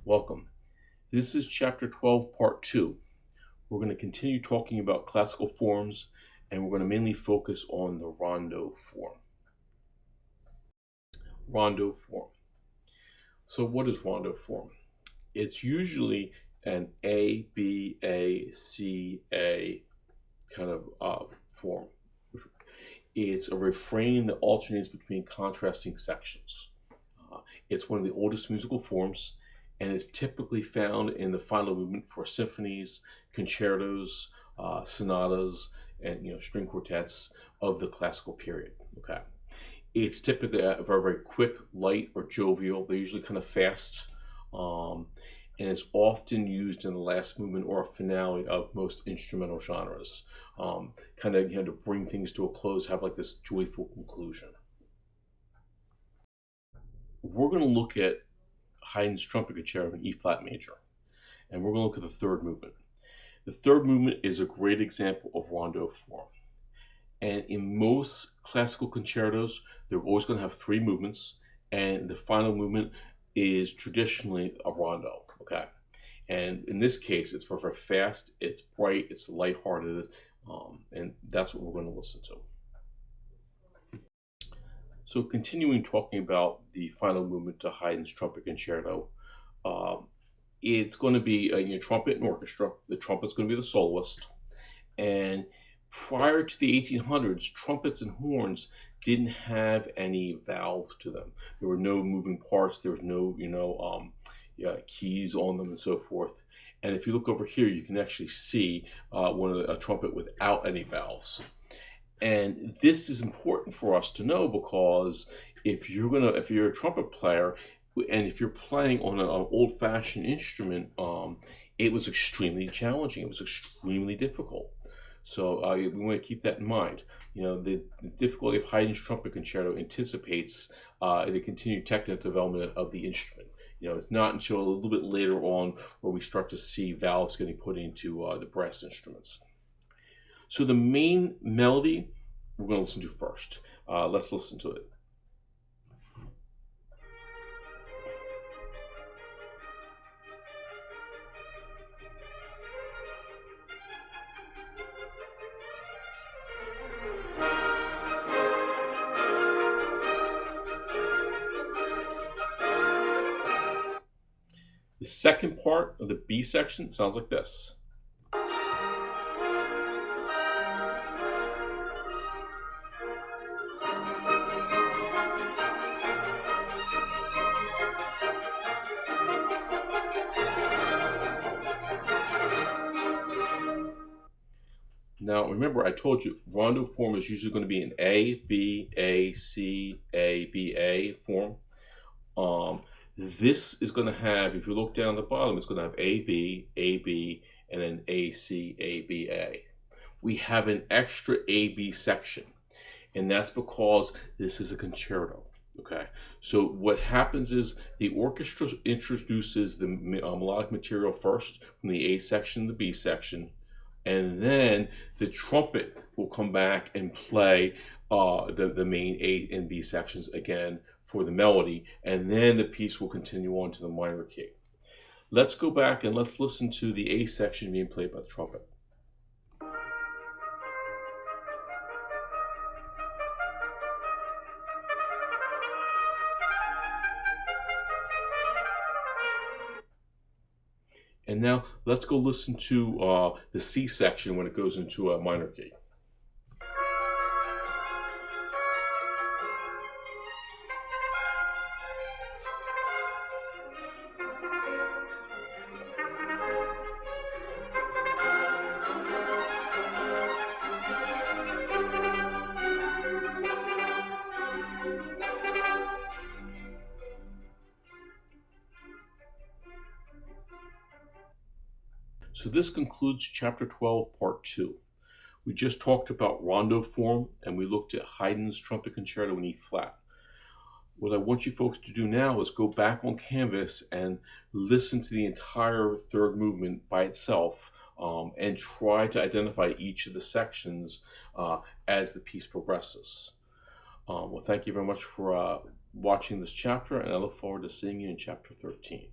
Welcome. This is Chapter 12, Part 2. We're going to continue talking about classical forms, and we're going to mainly focus on the rondo form. Rondo form. So what is rondo form? It's usually an A, B, A, C, A kind of form. It's a refrain that alternates between contrasting sections. It's one of the oldest musical forms, and is typically found in the final movement for symphonies, concertos, sonatas, and string quartets of the classical period. Okay, it's typically very, very quick, light, or jovial. They're usually kind of fast, and it's often used in the last movement or finale of most instrumental genres, kind of to bring things to a close, have like this joyful conclusion. We're going to look at Haydn's Trumpet Concerto in E flat major, and we're going to look at the third movement. The third movement is a great example of rondo form, and in most classical concertos, they're always going to have three movements, and the final movement is traditionally a rondo. Okay, and in this case, it's very, very fast, it's bright, it's lighthearted, and that's what we're going to listen to. So continuing talking about the final movement to Haydn's Trumpet Concerto, it's going to be a trumpet and orchestra. The trumpet's going to be the soloist. And prior to the 1800s, trumpets and horns didn't have any valves to them. There were no moving parts. There was no, keys on them and so forth. And if you look over here, you can actually see a trumpet without any valves. And this is important for us to know, because if you're a trumpet player, and if you're playing on an old-fashioned instrument, it was extremely challenging. It was extremely difficult. So we want to keep that in mind. The difficulty of Haydn's Trumpet Concerto anticipates the continued technical development of the instrument. It's not until a little bit later on where we start to see valves getting put into the brass instruments. So the main melody we're going to listen to first. Let's listen to it. The second part of the B section sounds like this. Now, remember, I told you rondo form is usually going to be an A, B, A, C, A, B, A form. This is going to have, if you look down the bottom, it's going to have A, B, and then A, C, A, B, A. We have an extra A, B section, and that's because this is a concerto. Okay, so what happens is the orchestra introduces the melodic material first from the A section, the B section, and then the trumpet will come back and play the main A and B sections again for the melody, and then the piece will continue on to the minor key. Let's go back and let's listen to the A section being played by the trumpet. And now let's go listen to the C section when it goes into a minor key. So this concludes Chapter 12, Part 2. We just talked about rondo form, and we looked at Haydn's Trumpet Concerto in E flat. What I want you folks to do now is go back on canvas and listen to the entire third movement by itself, and try to identify each of the sections as the piece progresses. Well, thank you very much for watching this chapter, and I look forward to seeing you in Chapter 13.